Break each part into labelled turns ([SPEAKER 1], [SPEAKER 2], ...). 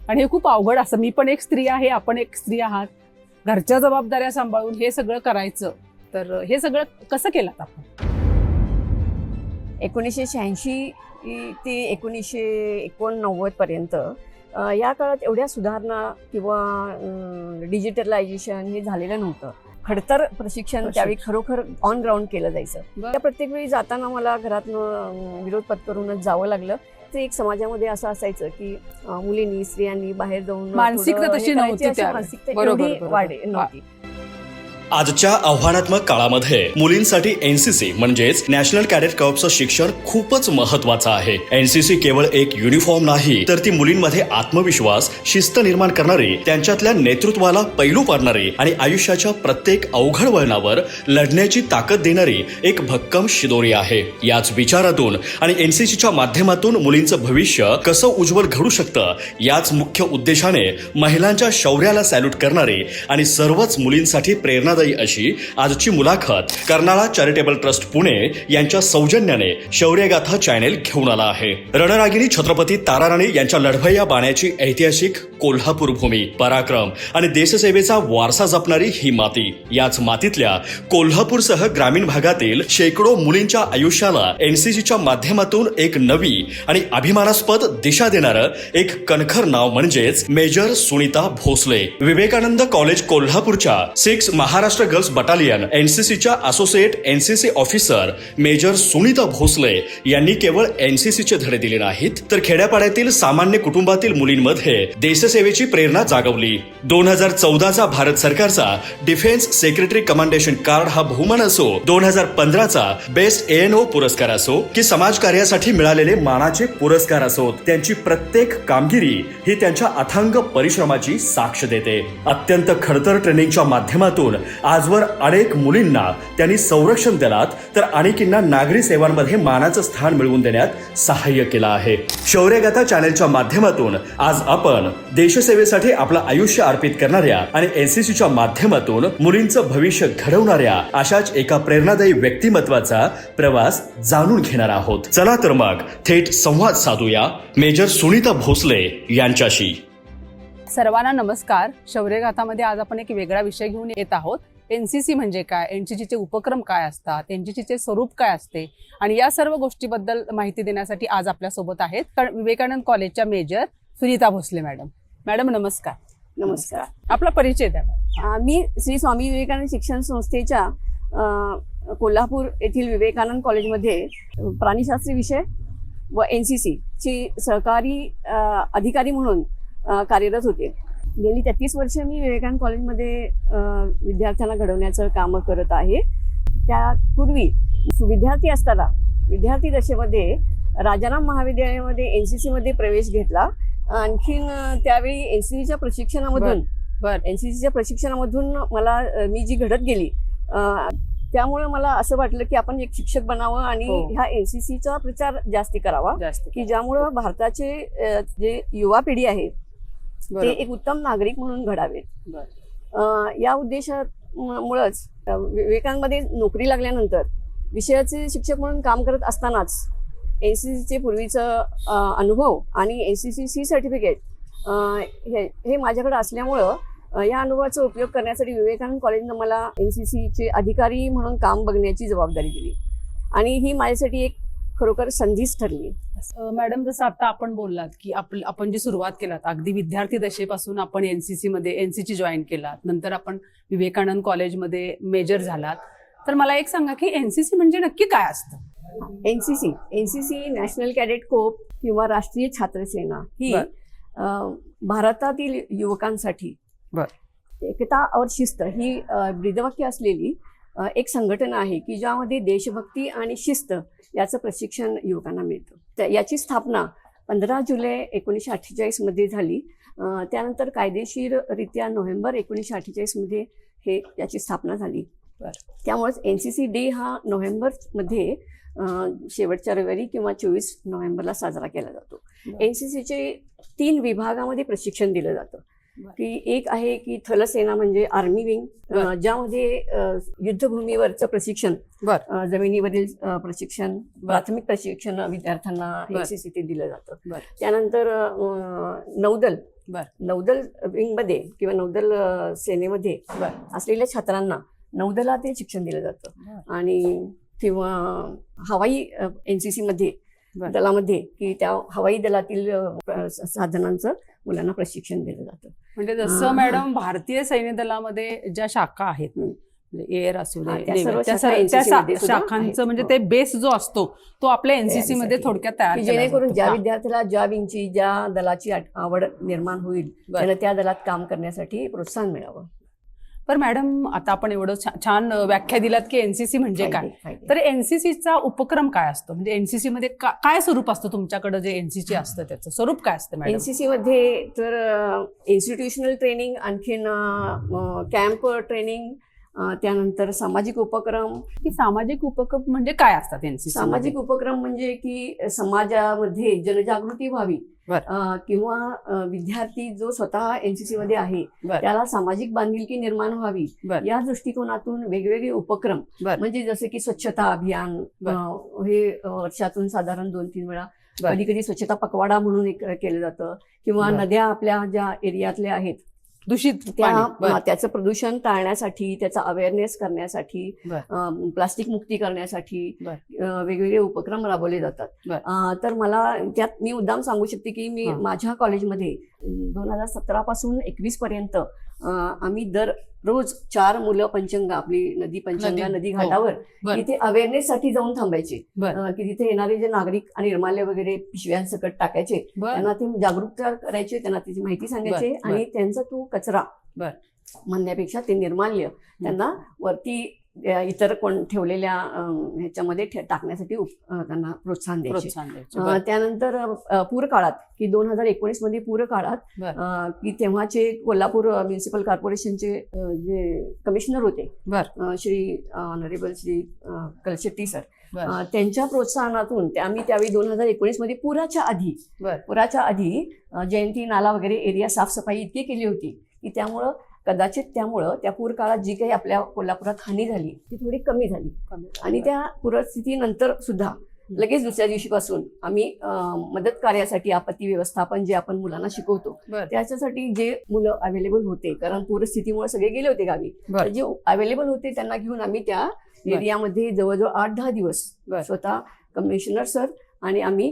[SPEAKER 1] आणि हे खूप अवघड असं. मी पण एक स्त्री आहे, आपण एक स्त्री आहात, घरच्या जबाबदाऱ्या सांभाळून हे सगळं करायचं. तर हे सगळं कसं केलं आपण?
[SPEAKER 2] 1986 ते 1989 पर्यंत या काळात एवढ्या सुधारणा किंवा डिजिटलायझेशन हे झालेलं नव्हतं. खडतर प्रशिक्षण त्यावेळी खरोखर ऑन ग्राउंड केलं जायचं. त्या प्रत्येक वेळी जाताना मला घरातनं विरोध पत्करूनच जावं लागलं. ते एक समाजामध्ये असं असायचं की मुलींनी स्त्रियांनी बाहेर जाऊन
[SPEAKER 1] मानसिकता तशी नव्हती,
[SPEAKER 2] मानसिकता एवढी वाढे नव्हती.
[SPEAKER 3] आजच्या आव्हानात्मक काळामध्ये मुलींसाठी एनसीसी म्हणजेच नॅशनल कॅडेट कॉर्प्सचं शिक्षण खूपच महत्वाचं आहे. एनसीसी केवळ एक युनिफॉर्म नाही, तर ती मुलींमध्ये आत्मविश्वास, शिस्त निर्माण करणारी, त्यांच्यातल्या नेतृत्वाला पैलू पाडणारी आणि आयुष्याच्या प्रत्येक अवघड वळणावर लढण्याची ताकद देणारी एक भक्कम शिदोरी आहे. याच विचारातून आणि एनसीसीच्या माध्यमातून मुलींचं भविष्य कसं उज्ज्वल घडू शकतं, याच मुख्य उद्देशाने महिलांच्या शौर्याला सॅल्यूट करणारी आणि सर्वच मुलींसाठी प्रेरणा अशी आजची मुलाखत कर्नाळा चॅरिटेबल ट्रस्ट पुणे यांच्या सौजन्याने शौर्यगाथा चॅनेल घेऊन आला आहे. रणरागिणी छत्रपती ताराराणी यांच्या लढवय्या बाण्याची ऐतिहासिक कोल्हापूर भूमी, पराक्रम आणि देशसेवेचा वारसा जपणारी ही माती. याच मातीतल्या कोल्हापूरसह ग्रामीण भागातील शेकडो मुलींच्या आयुष्याला एनसीसीच्या माध्यमातून एक नवी आणि अभिमानास्पद दिशा देणारं एक कणखर नाव म्हणजेच मेजर सुनीता भोसले. विवेकानंद कॉलेज कोल्हापूरच्या 6 महाराष्ट्र गर्ल्स बटालियन एनसीसीच्या associate NCC officer major Sunita Bhosale यांनी केवळ एनसीसीचे धडे दिले नाहीत, तर खेड्यापाड्यातील सामान्य कुटुंबातील मुलींमध्ये देशसेवेची प्रेरणा जागवली. 2014चा भारत सरकारचा डिफेन्स सेक्रेटरी कमांडेशन कार्ड हा बहुमान असो, 2015चा बेस्ट एएनओ पुरस्कार असो की समाजकार्यासाठी मिळालेले मानाचे पुरस्कार असोत, त्यांची प्रत्येक कामगिरी ही त्यांच्या अथांग परिश्रमाची साक्ष देते. अत्यंत खडतर ट्रेनिंगच्या माध्यमातून आजवर अनेक मुलींना त्यांनी संरक्षण दलात तर अनेकींना नागरी सेवांमध्ये मानाचं स्थान मिळवून देण्यात सहाय्य केलं आहे. शौर्यगाथा चॅनेलच्या माध्यमातून आज आपण देशसेवेसाठी आपलं आयुष्य अर्पित करणाऱ्या आणि एनसीसीच्या माध्यमातून मुलींचं भविष्य घडवणाऱ्या अशाच एका प्रेरणादायी व्यक्तिमत्वाचा प्रवास जाणून घेणार आहोत. चला तर मग थेट संवाद साधूया मेजर सुनीता भोसले यांच्याशी.
[SPEAKER 1] सर्वांना नमस्कार. शौर्यगाथामध्ये आज आपण एक वेगळा विषय घेऊन येत आहोत. एनसीसी म्हणजे काय, एनसीसीचे उपक्रम काय असतात, एनसीसीचे स्वरूप काय असते आणि या सर्व गोष्टीबद्दल माहिती देण्यासाठी आज आपल्या सोबत आहेत विवेकानंद कॉलेजच्या major Sunita Bhosale madam. Madam नमस्कार.
[SPEAKER 2] नमस्कार.
[SPEAKER 1] आपला परिचय द्या.
[SPEAKER 2] मी श्री स्वामी विवेकानंद शिक्षण संस्थेच्या कोल्हापूर येथील विवेकानंद कॉलेजमध्ये प्राणीशास्त्री विषय व एनसीसी ची सहकारी अधिकारी म्हणून कार्यरत होते. गेली 33 वर्ष मी विवेकानंद कॉलेजमध्ये विद्यार्थ्यांना घडवण्याचं काम करत आहे. त्यापूर्वी विद्यार्थी असताना विद्यार्थी दशेमध्ये राजाराम महाविद्यालयामध्ये एनसीसी मध्ये प्रवेश घेतला. आणखीन त्यावेळी एनसीसीच्या प्रशिक्षणामधून मला मी जी घडत गेली त्यामुळे मला असं वाटलं की आपण एक शिक्षक बनावं आणि ह्या एनसीसीचा प्रचार जास्ती करावा, की ज्यामुळं भारताचे जे युवा पिढी आहे ते एक उत्तम नागरिक म्हणून घडावेत. या उद्देशामुळेच विवेकानंदमध्ये नोकरी लागल्यानंतर विषयाचे शिक्षक म्हणून काम करत असतानाच एनसीसीचे पूर्वीचं अनुभव आणि एनसीसी सर्टिफिकेट हे माझ्याकडे असल्यामुळं या अनुभवाचा उपयोग करण्यासाठी विवेकानंद कॉलेजनं मला एनसीसीचे अधिकारी म्हणून काम बघण्याची जबाबदारी दिली आणि ही माझ्यासाठी एक खरोखर संधीच ठरली.
[SPEAKER 1] मॅडम, जसं आता आपण बोललात की आपण जी सुरुवात केलात अगदी विद्यार्थी दशेपासून आपण एनसीसी जॉईन केलात, नंतर आपण विवेकानंद कॉलेजमध्ये मेजर झालात, तर मला एक सांगा की एनसीसी म्हणजे नक्की काय असतं?
[SPEAKER 2] एनसीसी नॅशनल कॅडेट कोर्प किंवा राष्ट्रीय छात्र सेना ही भारतातील युवकांसाठी एकता और शिस्त ही ब्रीदवाक्य असलेली एक संघटना आहे की ज्यामध्ये देशभक्ती आणि शिस्त याचं प्रशिक्षण युवकांना मिळतं. याची स्थापना 15 जुलै 1948 मध्ये झाली. त्यानंतर कायदेशीररित्या नोव्हेंबर 1948 मध्ये याची स्थापना झाली. त्यामुळेच एनसीसी डे हा नोव्हेंबरमध्ये शेवटच्या रविवारी किंवा 24 नोव्हेंबरला साजरा केला जातो. एनसीसीचे 3 विभागामध्ये प्रशिक्षण दिलं जातं की एक आहे की थलसेना म्हणजे आर्मी विंग, ज्यामध्ये युद्धभूमीवरचं प्रशिक्षण, जमिनीवरील प्रशिक्षण, प्राथमिक प्रशिक्षण विद्यार्थ्यांना एनसीसी ते दिलं जातं. त्यानंतर नौदल
[SPEAKER 1] बर.
[SPEAKER 2] नौदल विंगमध्ये किंवा नौदल सेनेमध्ये असलेल्या छात्रांना नौदलातील शिक्षण दिलं जातं आणि किंवा हवाई NCC मध्ये दलामध्ये की त्या हवाई दलातील साधनांचं मुलांना प्रशिक्षण दिलं जातं.
[SPEAKER 1] म्हणजे जसं मॅडम भारतीय सैन्य दलामध्ये ज्या शाखा आहेत एअर असू दे त्या शाखांचं म्हणजे ते बेस जो असतो तो आपल्या NCC मध्ये थोडक्यात तयार
[SPEAKER 2] जेणेकरून ज्या विद्यार्थ्याला ज्या विंगची ज्या दलाची आवड निर्माण होईल त्यांना त्या दलात काम करण्यासाठी प्रोत्साहन मिळावं.
[SPEAKER 1] पण मॅडम आता आपण एवढं छान व्याख्या दिलात की NCC म्हणजे काय, तर NCCचा उपक्रम काय असतो, म्हणजे NCC मध्ये काय स्वरूप असतं तुमच्याकडे, जे NCC असतं त्याचं स्वरूप काय असतं मॅडम?
[SPEAKER 2] NCC मध्ये तर इन्स्टिट्यूशनल ट्रेनिंग, आणखीन कॅम्प ट्रेनिंग, त्यानंतर सामाजिक उपक्रम.
[SPEAKER 1] की सामाजिक उपक्रम म्हणजे काय असतात NCC?
[SPEAKER 2] सामाजिक उपक्रम म्हणजे की समाजामध्ये जनजागृती व्हावी किंवा विद्यार्थी जो स्वतः NCC मध्ये आहे त्याला सामाजिक बांधिलकी निर्माण व्हावी या दृष्टिकोनातून वेगवेगळे उपक्रम, म्हणजे जसे की स्वच्छता अभियान हे वर्षातून साधारण 2-3 वेळा, कधी कधी स्वच्छता पखवाडा म्हणून केलं जातं, किंवा नद्या आपल्या ज्या एरियातल्या आहेत
[SPEAKER 1] दूषित
[SPEAKER 2] त्याचं प्रदूषण टाळण्यासाठी, त्याचा अवेअरनेस करण्यासाठी, प्लास्टिक मुक्ती करण्यासाठी वेगवेगळे उपक्रम राबवले जातात. तर मला त्यात मी मुद्दाम सांगू शकते की मी माझ्या कॉलेजमध्ये 2017 पासून 21 पर्यंत आम्ही दररोज 4 मुलं पंचंगा, आपली नदी पंचंगा नदी घाटावर तिथे अवेअरनेस साठी जाऊन थांबायचे, की तिथे येणारे जे नागरिक आणि निर्माल्य वगैरे पिशव्यांसकट टाकायचे त्यांना ते जागरूकता करायचे, त्यांना त्याची माहिती सांगायचे आणि त्यांचा तो कचरा म्हणण्यापेक्षा ते निर्माल्य त्यांना वरती इतर कोण ठेवलेल्या ह्याच्यामध्ये टाकण्यासाठी त्यांना प्रोत्साहन द्यायचे. त्यानंतर पूर काळात की 2019 मध्ये पूर काळात की तेव्हाचे कोल्हापूर म्युनिसिपल कॉर्पोरेशनचे जे कमिशनर होते श्री ऑनरेबल श्री कलशेट्टी सर, त्यांच्या प्रोत्साहनातून आम्ही त्यावेळी 2019 मध्ये पुराच्या आधी जयंती नाला वगैरे एरिया साफसफाई इतकी केली होती की कदाचित त्यामुळं त्या पूर काळात जी काही आपल्या कोल्हापुरात हानी झाली ती थोडी कमी झाली. आणि त्या पूरस्थितीनंतर सुद्धा लगेच दुसऱ्या दिवशीपासून आम्ही मदत कार्यासाठी आपत्ती व्यवस्थापन जे आपण मुलांना शिकवतो त्याच्यासाठी जे मुलं अवेलेबल होते, कारण पूरस्थितीमुळे सगळे गेले होते गावी, तर जे अवेलेबल होते त्यांना घेऊन आम्ही त्या एरियामध्ये जवळजवळ 8-10 दिवस स्वतः कमिशनर सर आणि आम्ही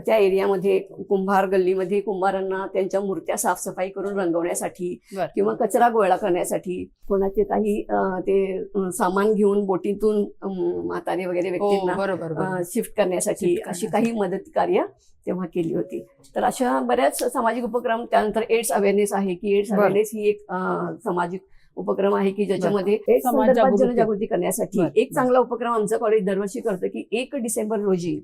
[SPEAKER 2] त्या एरियामध्ये कुंभार गल्लीमध्ये कुंभारांना त्यांच्या मूर्त्या साफसफाई करून रंगवण्यासाठी किंवा कचरा गोळा करण्यासाठी, कोणाचे काही ते सामान घेऊन बोटीतून म्हातारे वगैरे व्यक्तींना शिफ्ट करण्यासाठी अशी काही मदत कार्य तेव्हा केली होती. तर अशा बऱ्याच सामाजिक उपक्रम. त्यानंतर एड्स अवेअरनेस आहे की एड्स अवेअरनेस ही एक सामाजिक उपक्रम आहे की ज्याच्यामध्ये जनजागृती करण्यासाठी एक चांगला उपक्रम आमचं कॉलेज दरवर्षी करतं की 1 डिसेंबर रोजी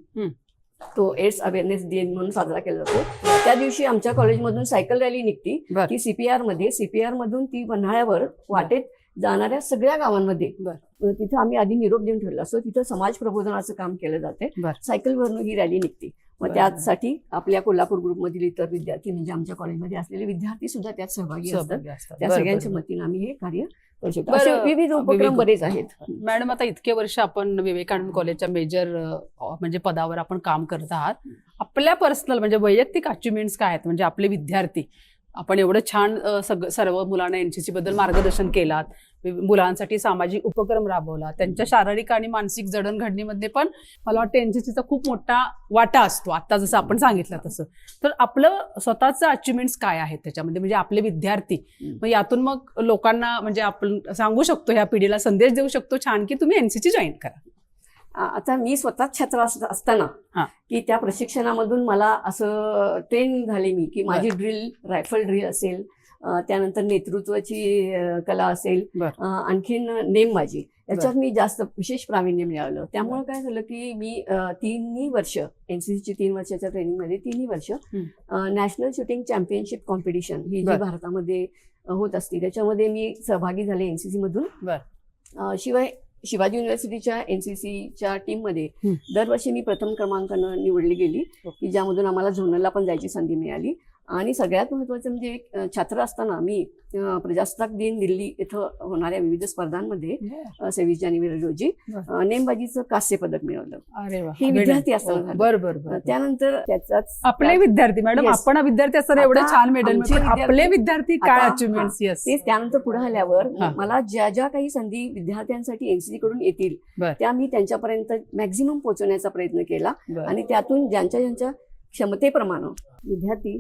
[SPEAKER 2] तो एड्स अवेअरनेस डे म्हणून साजरा केला जातो. त्या दिवशी आमच्या कॉलेजमधून सायकल रॅली निघती की CPR मधून ती पन्हाळ्यावर वाटेत जाणाऱ्या सगळ्या गावांमध्ये तिथं आम्ही आधी निरोप देऊन ठेवला असतो, तिथं समाज प्रबोधनाचं काम केलं जाते, सायकलवरून ही रॅली निघते. मग त्यासाठी आपल्या कोल्हापूर ग्रुपमधील इतर विद्यार्थी म्हणजे आमच्या कॉलेजमध्ये असलेले विद्यार्थी सुद्धा त्यात सहभागी असतात. त्या सगळ्यांच्या मतीने आम्ही हे कार्य करू शकतो. असे विविध उपक्रम बरेच आहेत.
[SPEAKER 1] मॅडम, आता इतके वर्ष आपण विवेकानंद कॉलेजच्या मेजर म्हणजे पदावर आपण काम करत आहात, आपल्या पर्सनल म्हणजे वैयक्तिक अचिव्हमेंट्स काय आहेत? म्हणजे आपले विद्यार्थी, आपण एवढं छान सर्व मुलांना NCC बद्दल मार्गदर्शन केलात, मुलांसाठी सामाजिक उपक्रम राबवला, त्यांच्या शारीरिक आणि मानसिक जडणघडणीमध्ये पण मला वाटतं NCCचा खूप मोठा वाटा असतो, आता जसं आपण सांगितलं तसं. तर आपलं स्वतःचं अचिव्हमेंट्स काय आहेत त्याच्यामध्ये, म्हणजे आपले विद्यार्थी, मग यातून मग लोकांना म्हणजे आपण सांगू शकतो, ह्या पिढीला संदेश देऊ शकतो छान की तुम्ही NCC जॉईन करा.
[SPEAKER 2] आता मी स्वतःच छात्र असताना की त्या प्रशिक्षणामधून मला असं ट्रेन झाले मी की माझी रायफल ड्रिल असेल, त्यानंतर नेतृत्वाची कला असेल, आणखीन नेमबाजी याच्यात मी जास्त विशेष प्रावीण्य मिळालं. त्यामुळे काय झालं की मी 3 वर्ष NCCची 3 वर्षाच्या ट्रेनिंगमध्ये 3 वर्ष नॅशनल शूटिंग चॅम्पियनशिप कॉम्पिटिशन ही जी भारतामध्ये होत असते त्याच्यामध्ये मी सहभागी झाले NCC मधून. शिवाय शिवाजी युनिव्हर्सिटीच्या NCCच्या टीममध्ये दरवर्षी मी प्रथम क्रमांकानं निवडली गेली की ज्यामधून आम्हाला झोनलला पण जायची संधी मिळाली. आणि सगळ्यात महत्त्वाचं म्हणजे छात्र असताना मी प्रजासत्ताक दिन दिल्ली इथं होणाऱ्या विविध स्पर्धांमध्ये 26 जानेवारी रोजी नेमबाजीचं कांस्य पदक मिळवलं.
[SPEAKER 1] अरे वा,
[SPEAKER 2] हे विद्यार्थी असताना झालं.
[SPEAKER 1] बरोबर.
[SPEAKER 2] त्यानंतर त्याचाच
[SPEAKER 1] आपले विद्यार्थी मॅडम,
[SPEAKER 2] Yes.
[SPEAKER 1] आपण विद्यार्थी असताना एवढे
[SPEAKER 2] आता
[SPEAKER 1] छान मेडल
[SPEAKER 2] आमचे
[SPEAKER 1] आपले विद्यार्थी काय
[SPEAKER 2] आता-
[SPEAKER 1] अचिव्हमेंट्स? येस,
[SPEAKER 2] तेच त्यानंतर पुढे आल्यावर
[SPEAKER 1] हा.
[SPEAKER 2] मला ज्या ज्या काही संधी विद्यार्थ्यांसाठी एनसीसी कडून येतील
[SPEAKER 1] बर.
[SPEAKER 2] त्या मी त्यांच्यापर्यंत मॅक्झिमम पोहोचवण्याचा प्रयत्न केला
[SPEAKER 1] बर.
[SPEAKER 2] आणि त्यातून ज्यांच्या क्षमतेप्रमाणे विद्यार्थी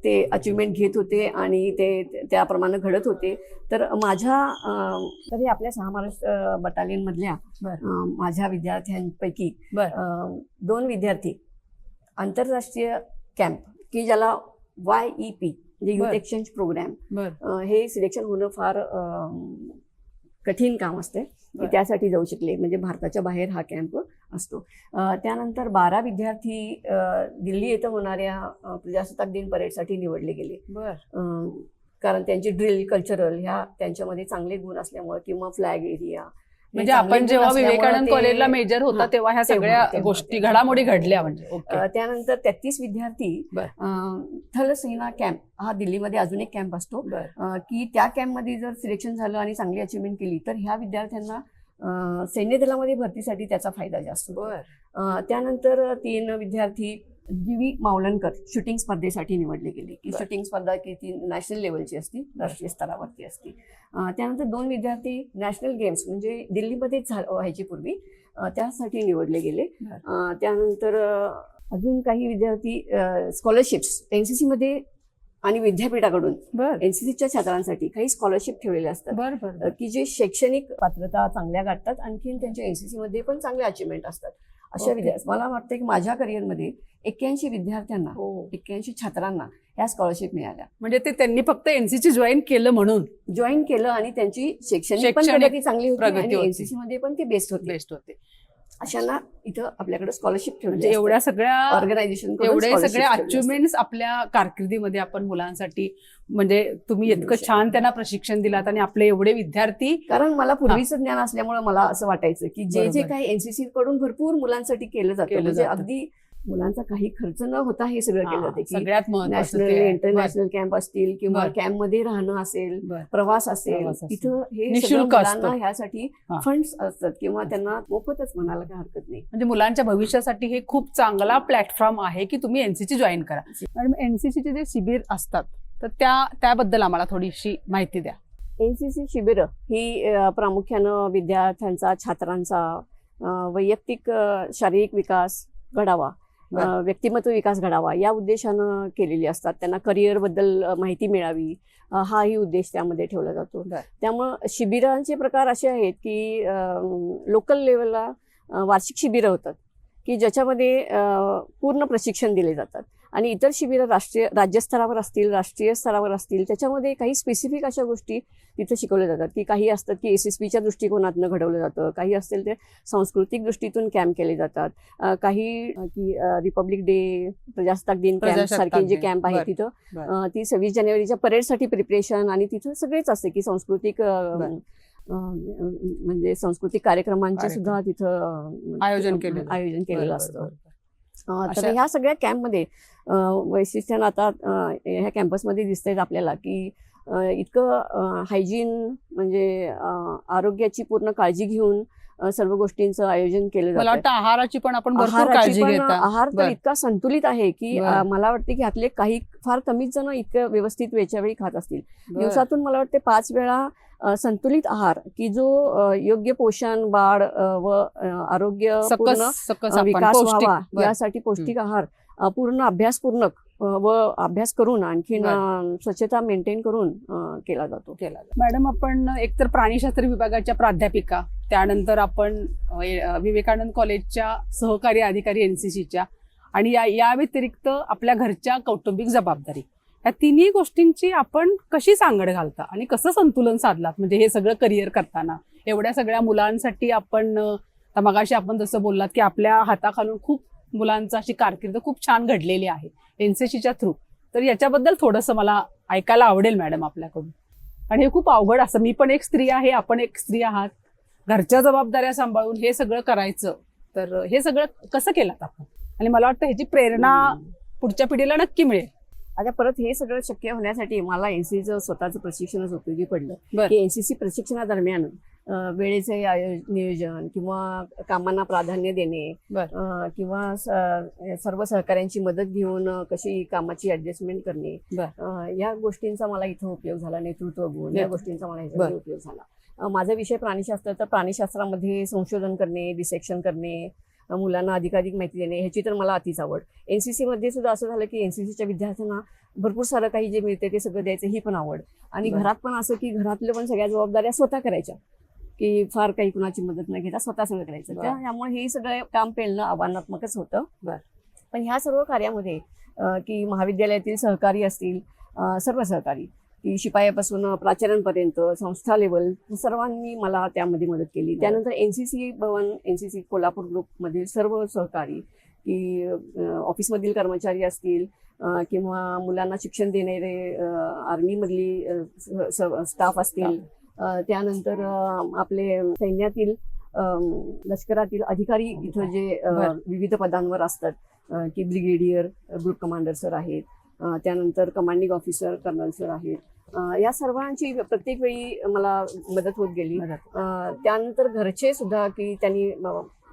[SPEAKER 2] ते अचिव्हमेंट घेत होते आणि ते त्याप्रमाणे घडत होते. तर माझ्या तरी आपल्या 6 महाराष्ट्र बटालियन मधल्या माझ्या विद्यार्थ्यांपैकी
[SPEAKER 1] बर.
[SPEAKER 2] 2 विद्यार्थी आंतरराष्ट्रीय कॅम्प की ज्याला YEP म्हणजे युथ
[SPEAKER 1] बर.
[SPEAKER 2] एक्सचेंज प्रोग्राम,
[SPEAKER 1] बर.
[SPEAKER 2] हे सिलेक्शन होणं फार कठीण काम असते.
[SPEAKER 1] बर.
[SPEAKER 2] त्यासाठी जाऊ शकले, म्हणजे भारताच्या बाहेर हा कॅम्प असतो. त्यानंतर 12 विद्यार्थी दिल्ली येथे होणाऱ्या प्रजासत्ताक दिन परेडसाठी निवडले गेले.
[SPEAKER 1] बर.
[SPEAKER 2] कारण त्यांची ड्रिल, कल्चरल ह्या त्यांच्यामध्ये चांगले गुण असल्यामुळे किंवा फ्लॅग एरिया
[SPEAKER 1] म्हणजे आपण जेव्हा विवेकानंद कॉलेजला मेजर होता तेव्हा ह्या सगळ्या गोष्टी घडामोडी घडल्या. म्हणजे ओके.
[SPEAKER 2] त्यानंतर 33 विद्यार्थी थल सेना कॅम्प हा दिल्लीमध्ये अजून एक कॅम्प असतो की त्या कॅम्पमध्ये जर सिलेक्शन झालं आणि चांगली अचिव्हमेंट केली तर ह्या विद्यार्थ्यांना सैन्य दलामध्ये भरतीसाठी त्याचा फायदा जास्त होतो. त्यानंतर 3 विद्यार्थी जीवी मावलनकर शूटिंग स्पर्धेसाठी निवडले गेले की शूटिंग स्पर्धा की ती नॅशनल लेवलची असते, राष्ट्रीय स्तरावरती असते. त्यानंतर 2 विद्यार्थी नॅशनल गेम्स म्हणजे दिल्लीमध्येच व्हायची पूर्वी, त्यासाठी निवडले गेले. त्यानंतर अजून काही विद्यार्थी स्कॉलरशिप्स एनसीसी मध्ये आणि विद्यापीठाकडून एनसीसीच्या छात्रांसाठी काही स्कॉलरशिप ठेवलेले असतात की जे शैक्षणिक पात्रता चांगल्या गाठतात, आणखीन त्यांच्या एनसीसी मध्ये पण चांगले अचिव्हमेंट असतात. अशा विद्यार्थी मला वाटतं की माझ्या करिअरमध्ये 81 विद्यार्थ्यांना 81 छात्रांना ह्या स्कॉलरशिप मिळाल्या.
[SPEAKER 1] म्हणजे ते त्यांनी फक्त एनसीसी जॉईन केलं म्हणून
[SPEAKER 2] जॉईन केलं आणि त्यांची शैक्षणिक पण प्रगती चांगली होती आणि एनसीसी मध्ये पण ते बेस्ट होते. अशांना इथं आपल्याकडे स्कॉलरशिप ठेवली.
[SPEAKER 1] एवढ्या सगळ्या
[SPEAKER 2] ऑर्गनायझेशन
[SPEAKER 1] एवढे सगळे अचिव्हमेंट्स आपल्या कारकिर्दीमध्ये आपण मुलांसाठी, म्हणजे तुम्ही इतकं छान त्यांना प्रशिक्षण दिलात आणि आपले एवढे विद्यार्थी.
[SPEAKER 2] कारण मला पूर्वीचं ज्ञान असल्यामुळे मला असं वाटायचं की जे काही एनसीसी कडून भरपूर मुलांसाठी केलं जातं, म्हणजे अगदी मुलांचा काही खर्च न होता हे सगळं केलं जाते.
[SPEAKER 1] सगळ्यात
[SPEAKER 2] नॅशनल इंटरनॅशनल कॅम्प असतील किंवा कॅम्प मध्ये राहणं असेल, प्रवास असेल, तिथं हे
[SPEAKER 1] निःशुल्क
[SPEAKER 2] मुलांना ह्यासाठी फंड्स असतात किंवा त्यांना मोफतच म्हणायला काही हरकत नाही.
[SPEAKER 1] म्हणजे मुलांच्या भविष्यासाठी हे खूप चांगला प्लॅटफॉर्म आहे की तुम्ही एनसीसी जॉईन करा. आणि एनसीसीचे जे शिबिर असतात तर त्याबद्दल आम्हाला थोडीशी माहिती द्या.
[SPEAKER 2] एनसीसी शिबिर ही प्रामुख्यानं विद्यार्थ्यांचा, छात्रांचा वैयक्तिक शारीरिक विकास घडावा, व्यक्तिमत्व विकास घडावा या उद्देशानं केलेली असतात. त्यांना करिअर बद्दल माहिती मिळावी हाही उद्देश त्यामध्ये ठेवला जातो. त्यामुळं शिबिरांचे प्रकार असे आहेत की लोकल लेवलला वार्षिक शिबिरं होतात की ज्याच्यामध्ये पूर्ण प्रशिक्षण दिले जातात आणि इतर शिबिरं राज्यस्तरावर असतील, राष्ट्रीय स्तरावर असतील, त्याच्यामध्ये काही स्पेसिफिक अशा गोष्टी तिथे शिकवल्या जातात की काही असतात की SSPच्या दृष्टिकोनातून घडवलं जातं, काही असतील ते सांस्कृतिक दृष्टीतून कॅम्प केले जातात, काही की रिपब्लिक डे, प्रजासत्ताक दिन कॅम्प सारखे जे कॅम्प आहेत तिथं ती 26 जानेवारीच्या परेडसाठी प्रिपरेशन आणि तिथं सगळेच असते की सांस्कृतिक म्हणजे सांस्कृतिक कार्यक्रमांचे सुद्धा तिथं आयोजन केलेलं असतं. तर ह्या सगळ्या कॅम्पमध्ये वैशिष्ट्यानं आता ह्या कॅम्पसमध्ये दिसतंय आपल्याला की इतकं हायजीन म्हणजे आरोग्याची पूर्ण काळजी घेऊन सर्व गोष्टींचं आयोजन केलं
[SPEAKER 1] मला वाटतं आहाराची पण आपण भरपूर काळजी घेता.
[SPEAKER 2] आहार तर इतका संतुलित आहे की मला वाटते की ह्यातले काही फार कमीच जण इतकं व्यवस्थित वेळच्या वेळी खात असतील. दिवसातून मला वाटते 5 वेळा संतुलित आहार की जो योग्य पोषण, वाढ व आरोग्य पूर्ण विकास व्हावा यासाठी पौष्टिक आहार पूर्ण अभ्यासपूर्णक व अभ्यास करून आणखीन स्वच्छता मेंटेन करून केला जातो.
[SPEAKER 1] मॅडम, आपण एकतर प्राणीशास्त्र विभागाच्या प्राध्यापिका, त्यानंतर आपण विवेकानंद कॉलेजच्या सहकारी अधिकारी एनसीसीच्या, आणि या व्यतिरिक्त आपल्या घरच्या कौटुंबिक जबाबदारी, या तिन्ही गोष्टींची आपण कशी सांगड घालता आणि कसं संतुलन साधलात? म्हणजे हे सगळं करिअर करताना एवढ्या सगळ्या मुलांसाठी आपण, मगाशी आपण जसं बोललात की आपल्या हाताखालून खूप मुलांचा अशी कारकीर्द खूप छान घडलेली आहे एनसीसीच्या थ्रू, तर याच्याबद्दल थोडंसं मला ऐकायला आवडेल मॅडम आपल्याकडून. आणि हे खूप अवघड असं, मी पण एक स्त्री आहे, आपण एक स्त्री आहात, घरच्या जबाबदाऱ्या सांभाळून हे सगळं करायचं, तर हे सगळं कसं केलं आपण? आणि मला वाटतं ह्याची प्रेरणा पुढच्या पिढीला नक्की मिळेल.
[SPEAKER 2] आता परत हे सगळं शक्य होण्यासाठी मला एनसीसीचं स्वतःचं प्रशिक्षणच उपयोगी पडलं
[SPEAKER 1] बरं.
[SPEAKER 2] की एनसीसी प्रशिक्षणादरम्यान वेळेचे नियोजन किंवा कामांना प्राधान्य देणे किंवा सर्व सहकाऱ्यांची मदत घेऊन कशी कामाची ऍडजस्टमेंट करणे, या गोष्टींचा मला इथं उपयोग झाला. नेतृत्व गुण या गोष्टींचा मला ह्याच्यामध्ये उपयोग झाला. माझा विषय प्राणीशास्त्र, तर प्राणीशास्त्रामध्ये संशोधन करणे, डिसेक्शन करणे, मुलांना अधिकाधिक माहिती देणे, ह्याची तर मला अतिच आवड. एनसीसी मध्ये सुद्धा असं झालं की एनसीसीच्या विद्यार्थ्यांना भरपूर सारं काही जे मिळते ते सगळं द्यायचं ही पण आवड. आणि घरात पण असं की घरातल्या पण सगळ्या जबाबदाऱ्या स्वतः करायच्या, की फार काही कुणाची मदत न घेता स्वतः सगळं करायचं. त्यामुळे हे सगळं काम पेलणं आव्हानात्मकच होतं. पण ह्या सर्व कार्यामध्ये की महाविद्यालयातील सहकारी असतील, सर्व सहकारी की शिपायापासून प्राचार्यांपर्यंत संस्था लेवल सर्वांनी मला त्यामध्ये मदत केली. त्यानंतर एनसीसी भवन, एनसीसी कोल्हापूर ग्रुपमधील सर्व सहकारी की ऑफिसमधील कर्मचारी असतील किंवा मुलांना शिक्षण देणारे आर्मीमधली स्टाफ असतील, त्यानंतर आपले सैन्यातील लष्करातील अधिकारी इथं जे विविध पदांवर असतात की ब्रिगेडियर, ग्रुप कमांडर सर आहेत, त्यानंतर कमांडिंग ऑफिसर, कर्नल सर आहेत, या सर्वांची प्रत्येक वेळी मला मदत होत गेली. त्यानंतर घरचे सुद्धा की त्यांनी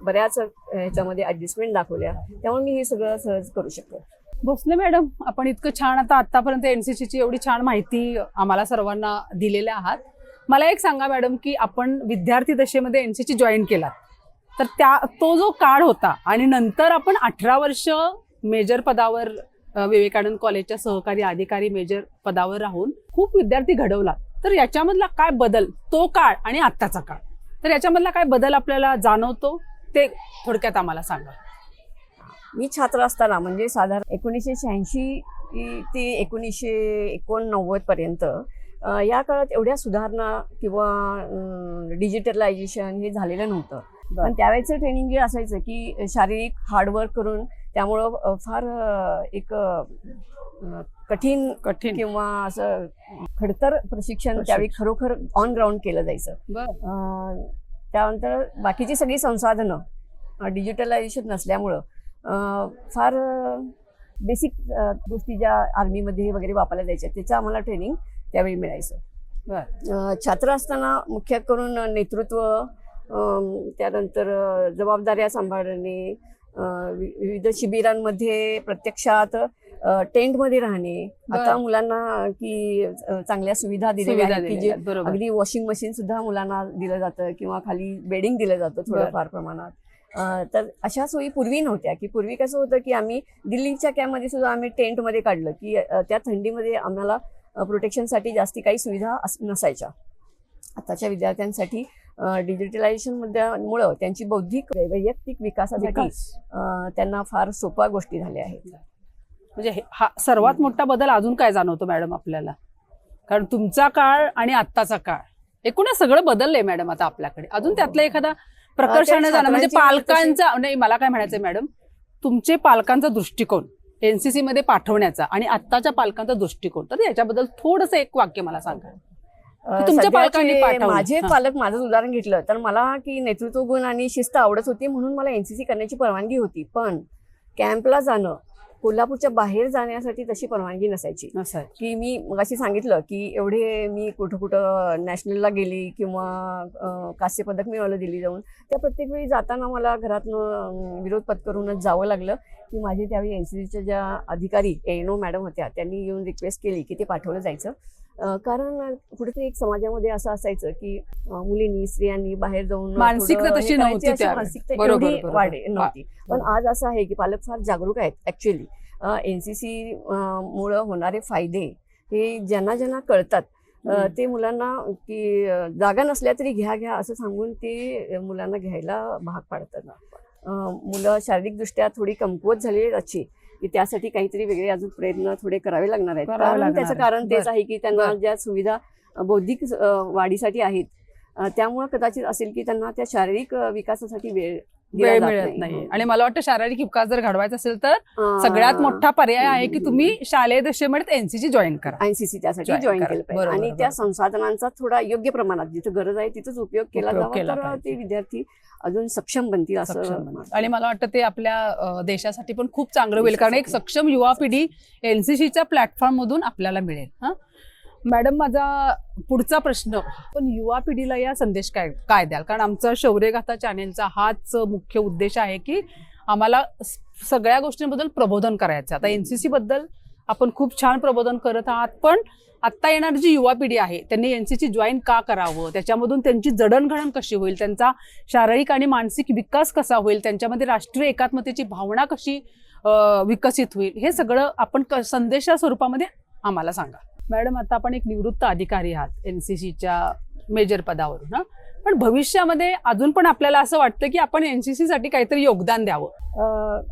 [SPEAKER 2] बऱ्याच ह्याच्यामध्ये ऍडजस्टमेंट दाखवल्या, त्यामुळे मी हे सगळं सहज करू शकतो.
[SPEAKER 1] भोसले मॅडम, आपण इतकं छान आतापर्यंत एनसीसीची एवढी छान माहिती आम्हाला सर्वांना दिलेल्या आहात. मला एक सांगा मॅडम की आपण विद्यार्थी दशेमध्ये एनसीसी जॉईन केला, तर तो जो काळ होता आणि नंतर आपण 18 वर्ष मेजर पदावर विवेकानंद कॉलेजच्या सहकारी अधिकारी मेजर पदावर राहून खूप विद्यार्थी घडवला, तर याच्यामधला काय बदल, तो काळ आणि आत्ताचा काळ, तर याच्यामधला काय बदल आपल्याला जाणवतो ते थोडक्यात आम्हाला सांगा.
[SPEAKER 2] मी छात्र असताना म्हणजे साधारण 1986 ते 1989 पर्यंत या काळात एवढ्या सुधारणा किंवा डिजिटलायझेशन हे झालेलं नव्हतं. पण त्यावेळेचं ट्रेनिंग जे असायचं की शारीरिक हार्डवर्क करून, त्यामुळं फार एक कठीण किंवा असं खडतर प्रशिक्षण त्यावेळी खरोखर ऑन ग्राउंड केलं जायचं. त्यानंतर बाकीची सगळी संसाधनं डिजिटलायझेशन नसल्यामुळं फार बेसिक गोष्टी ज्या आर्मीमध्ये वगैरे वापरल्या जायच्या त्याचं आम्हाला ट्रेनिंग त्यावेळी मिळायचं. छात्र असताना मुख्य करून नेतृत्व, त्यानंतर जबाबदाऱ्या सांभाळणे, विविध शिबिरांमध्ये प्रत्यक्षात टेंटमध्ये राहणे. आता मुलांना की चांगल्या सुविधा दिलेल्या आहेत की जे अगदी वॉशिंग मशीन सुद्धा मुलांना दिलं जातं किंवा खाली बेडिंग दिलं जातं थोडंफार प्रमाणात. तर अशा सोयी पूर्वी नव्हत्या. की पूर्वी कसं होतं की आम्ही दिल्लीच्या कॅम्पमध्ये सुद्धा आम्ही टेंटमध्ये काढलं की त्या थंडीमध्ये आम्हाला प्रोटेक्शनसाठी जास्ती काही सुविधा नसायच्या. आताच्या विद्यार्थ्यांसाठी डिजिटलायझेशन मुळे त्यांची बौद्धिक वैयक्तिक विकासासाठी त्यांना फार सोप्या गोष्टी झाल्या आहेत.
[SPEAKER 1] म्हणजे हा सर्वात मोठा बदल अजून काय जाणवतो मॅडम आपल्याला? कारण तुमचा काळ आणि आत्ताचा काळ एकूणच सगळं बदललंय मॅडम आता आपल्याकडे. अजून त्यातलं एखादा प्रकर्षाने जाणं म्हणजे पालकांचा, नाही मला काय म्हणायचंय मॅडम, तुमचे पालकांचा दृष्टिकोन एनसीसी मध्ये पाठवण्याचा आणि आत्ताच्या पालकांचा दृष्टिकोन, तर याच्याबद्दल थोडंसं एक वाक्य मला सांगा. तुमच्या पालकांनी
[SPEAKER 2] माझे पालक, माझं उदाहरण घेतलं तर मला की नेतृत्व गुण आणि शिस्त आवडत होती म्हणून मला एनसीसी करण्याची परवानगी होती. पण कॅम्पला जाणं, कोल्हापूरच्या बाहेर जाण्यासाठी तशी परवानगी नसायची. की मी मगाशी सांगितलं की एवढे मी कुठं नॅशनलला गेली किंवा कांस्य पदक मिळवलं दिल्ली जाऊन, त्या प्रत्येक वेळी जाताना मला घरातनं विरोध पत्करूनच जावं लागलं. की माझे त्यावेळी एनसीसीच्या ज्या अधिकारी एएनओ मॅडम होत्या त्यांनी येऊन रिक्वेस्ट केली की ते पाठवलं जायचं. कारण कुठेतरी एक समाजामध्ये असं असायचं की मुलींनी, स्त्रियांनी बाहेर जाऊन
[SPEAKER 1] मानसिकता तशी नव्हती,
[SPEAKER 2] मानसिकता एवढी नव्हती. पण आज असं आहे की पालक फार जागरूक आहेत. ऍक्च्युअली एनसीसी मुळे होणारे फायदे हे ज्यांना ज्यांना कळतात ते मुलांना की जागा नसल्या तरी घ्या असं सांगून ते मुलांना घ्यायला भाग पाडतात. मुलं शारीरिकदृष्ट्या थोडी कमकुवत झालेली अच्छी की त्यासाठी काहीतरी वेगळे अजून प्रयत्न थोडे करावे लागणार आहेत. कारण त्याचं कारण तेच आहे की त्यांना ज्या सुविधा बौद्धिक वाढीसाठी आहेत त्यामुळे कदाचित असेल की त्यांना त्या शारीरिक विकासासाठी वेळ
[SPEAKER 1] मिळत नाही. आणि मला वाटतं शारीरिक विकास जर घडवायचा असेल तर सगळ्यात मोठा पर्याय आहे की तुम्ही शालेय दशेमध्ये एनसीसी जॉईन करा.
[SPEAKER 2] एनसीसी त्यासाठी जॉईन केलं पाहिजे आणि त्या संसाधनांचा थोडा योग्य प्रमाणात जिथे गरज आहे तिथेच उपयोग केला जावा तर ते विद्यार्थी अजून सक्षम बनतील
[SPEAKER 1] सक्षम
[SPEAKER 2] असं
[SPEAKER 1] बनतील. आणि मला वाटतं ते आपल्या देशासाठी पण खूप चांगलं होईल, कारण एक सक्षम युवा पिढी एनसीसीच्या प्लॅटफॉर्म मधून आपल्याला मिळेल. हा मॅडम, माझा पुढचा प्रश्न, पण युवा पिढीला या संदेश काय द्याल? कारण आमचा शौर्यगाथा चॅनेलचा हाच मुख्य उद्देश आहे की आम्हाला सगळ्या गोष्टींबद्दल प्रबोधन करायचं. आता एनसीसी बद्दल आपण खूप छान प्रबोधन करत आहात, पण आता येणारी जी युवा पिढी आहे त्यांनी एनसीसी जॉईन का करावं, त्याच्यामधून त्यांची जडणघडण कशी होईल, त्यांचा शारीरिक आणि मानसिक विकास कसा होईल, त्यांच्यामध्ये राष्ट्रीय एकात्मतेची भावना कशी विकसित होईल, हे सगळं आपण संदेशा स्वरूपामध्ये आम्हाला सांगा. मॅडम, आता आपण एक निवृत्त अधिकारी आहात एनसीसीच्या मेजर पदावरून, हा, पण भविष्यामध्ये अजून पण आपल्याला असं वाटतं की आपण एनसीसी साठी काहीतरी योगदान द्यावं.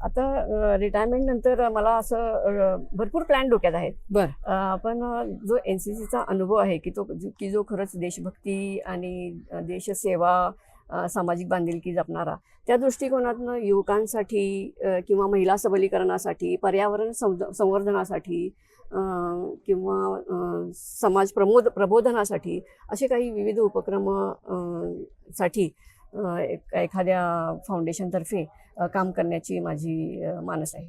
[SPEAKER 2] आता रिटायरमेंट नंतर मला असं भरपूर प्लॅन डोक्यात आहेत.
[SPEAKER 1] बरं.
[SPEAKER 2] पण जो एनसीसीचा अनुभव आहे की जो खरंच देशभक्ती आणि देशसेवा, सामाजिक बांधिलकी जपणारा, त्या दृष्टिकोनातनं युवकांसाठी किंवा महिला सबलीकरणासाठी, पर्यावरण संवर्धनासाठी किंवा समाज प्रबोधनासाठी असे काही विविध उपक्रम साठी एखाद्या फाउंडेशनतर्फे काम करण्याची माझी मानस आहे.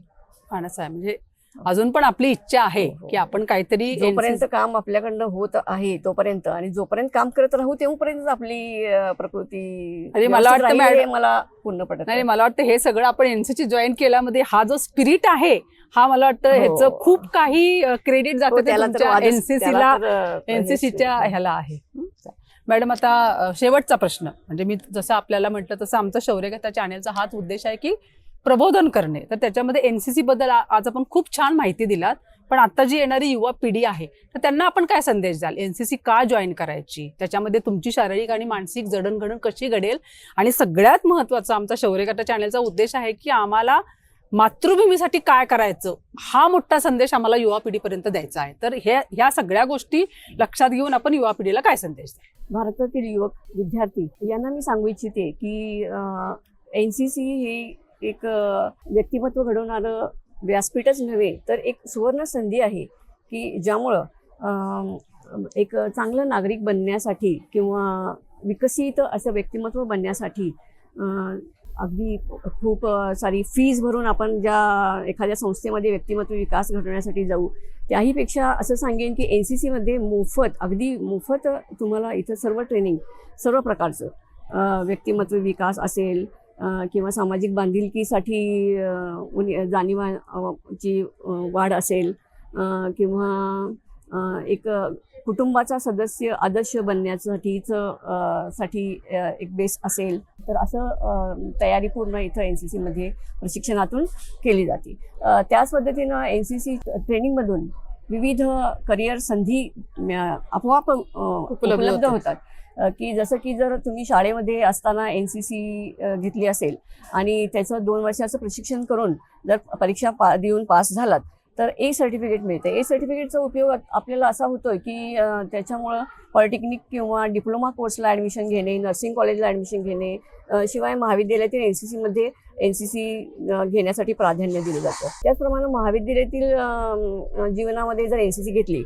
[SPEAKER 1] म्हणजे अजून पण आपली इच्छा आहे की आपण काहीतरी,
[SPEAKER 2] जोपर्यंत काम आपल्याकडनं होत आहे तोपर्यंत आणि जोपर्यंत काम करत राहू तेव्हापर्यंत आपली प्रकृती
[SPEAKER 1] मला वाटतं
[SPEAKER 2] मला पूर्ण पडत
[SPEAKER 1] नाही. मला वाटतं हे सगळं आपण एनसीसी जॉईन केल्यामध्ये हा जो स्पिरिट आहे, हा मला वाटतं ह्याचं खूप काही क्रेडिट जातं एनसीसीच्या ह्याला आहे. मॅडम, आता शेवटचा प्रश्न, म्हणजे मी जसं आपल्याला म्हटलं तसं आमचा शौर्यगाथा चॅनेलचा हाच उद्देश आहे की प्रबोधन करणे. तर त्याच्यामध्ये एनसीसी बद्दल आज आपण खूप छान माहिती दिलात, पण आता जी येणारी युवा पिढी आहे तर त्यांना आपण काय संदेश द्याल? एनसीसी का जॉईन करायची, त्याच्यामध्ये तुमची शारीरिक आणि मानसिक जडणघडण कशी घडेल, आणि सगळ्यात महत्वाचा आमचा शौर्यगाथा चॅनेलचा उद्देश आहे की आम्हाला मातृभूमीसाठी काय करायचं, हा मोठा संदेश आम्हाला युवा पिढीपर्यंत द्यायचा आहे. तर ह्या सगळ्या गोष्टी लक्षात घेऊन आपण युवा पिढीला काय संदेश द्याल?
[SPEAKER 2] भारतातील युवक विद्यार्थी यांना मी सांगू इच्छिते की एनसीसी ही एक व्यक्तिमत्व घडवणारं व्यासपीठच नव्हे तर एक सुवर्ण संधी आहे की ज्यामुळं एक चांगलं नागरिक बनण्यासाठी किंवा विकसित असं व्यक्तिमत्व बनण्यासाठी अगदी खूप सारी फीज भरून आपण ज्या एखाद्या संस्थेमध्ये व्यक्तिमत्व विकास घडवण्यासाठी जाऊ, त्याहीपेक्षा असं सांगेन की एनसीसीमध्ये अगदी मोफत तुम्हाला इथं सर्व ट्रेनिंग, सर्व प्रकारचं व्यक्तिमत्व विकास असेल किंवा सामाजिक बांधिलकीसाठी जाणीवाची वाढ असेल किंवा एक कुटुंबाचा सदस्य आदर्श साठी एक बेस असेल, तर असं तयारी पूर्ण इथं एनसीसीमध्ये प्रशिक्षणातून केली जाते. त्याच पद्धतीनं एनसीसी ट्रेनिंगमधून विविध करिअर संधी आपोआप उपलब्ध होतात. की जसं की जर तुम्ही शाळेमध्ये असताना एनसीसी घेतली असेल आणि त्याचं 2 वर्षाचं प्रशिक्षण करून जर परीक्षा देऊन पास झालात तर ए सर्टिफिकेट मिळते. ए सर्टिफिकेटचा उपयोग आपल्याला असा होतोय की त्याच्यामुळं पॉलिटेक्निक किंवा डिप्लोमा कोर्सला ॲडमिशन घेणे, नर्सिंग कॉलेजला ॲडमिशन घेणे, शिवाय महाविद्यालयातील एनसीसीमध्ये एनसीसी घेण्यासाठी प्राधान्य दिलं जातं. त्याचप्रमाणे महाविद्यालयातील जीवनामध्ये जर एनसीसी घेतली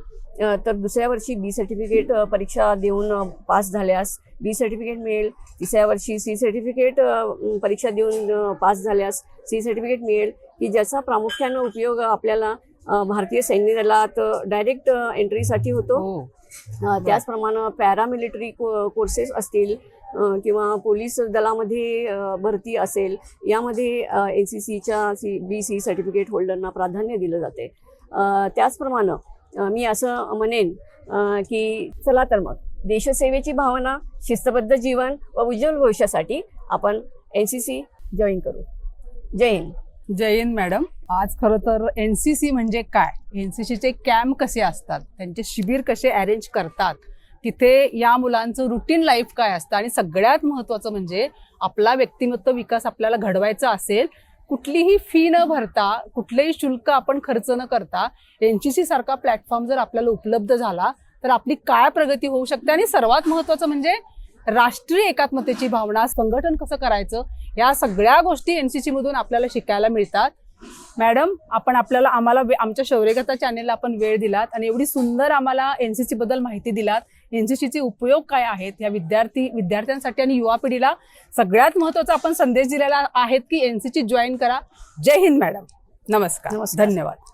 [SPEAKER 2] तर दुसऱ्या वर्षी बी सर्टिफिकेट परीक्षा देऊन पास झाल्यास बी सर्टिफिकेट मिळेल. तिसऱ्या वर्षी सी सर्टिफिकेट परीक्षा देऊन पास झाल्यास सी सर्टिफिकेट मिळेल, की ज्याचा प्रामुख्यानं उपयोग आपल्याला भारतीय सैन्य दलात डायरेक्ट एंट्रीसाठी होतो. त्याचप्रमाणे पॅरामिलिटरी कोर्सेस असतील किंवा पोलीस दलामध्ये भरती असेल, यामध्ये एनसीसीच्या बी सी सर्टिफिकेट होल्डरना प्राधान्य दिलं जाते. त्याचप्रमाणे मी असं म्हणेन की चला तर मग देशसेवेची भावना, शिस्तबद्ध जीवन व उज्ज्वल भविष्यासाठी आपण एनसीसी जॉईन करू. जय हिंद.
[SPEAKER 1] जय हिंद. मॅडम, आज खरं तर एनसीसी म्हणजे काय, एनसीसीचे कॅम्प कसे असतात, त्यांचे शिबिर कसे अरेंज करतात, तिथे या मुलांचं रुटीन लाईफ काय असतं, आणि सगळ्यात महत्त्वाचं म्हणजे आपला व्यक्तिमत्व विकास आपल्याला घडवायचा असेल, कुठलीही फी न भरता, कुठलेही शुल्क आपण खर्च न करता एनसीसी सारखा प्लॅटफॉर्म जर आपल्याला उपलब्ध झाला तर आपली काय प्रगती होऊ शकते, आणि सर्वात महत्त्वाचं म्हणजे राष्ट्रीय एकात्मतेची भावना, संघटन कसं करायचं, या सगळ्या गोष्टी एनसीसी मधून आपल्याला शिकायला मिळतात. मॅडम, आपण आम्हाला आमच्या शौर्यगाथा चॅनेलला आपण वेळ दिलात आणि एवढी सुंदर आम्हाला एनसीसी बद्दल माहिती दिलात. एनसीसीचे उपयोग काय आहेत या विद्यार्थ्यांसाठी आणि युवा पिढीला सगळ्यात महत्त्वाचा आपण संदेश दिलेला आहेत की एनसीसी जॉईन करा. जय हिंद मॅडम. नमस्कार.
[SPEAKER 2] नमस्कार.
[SPEAKER 1] धन्यवाद.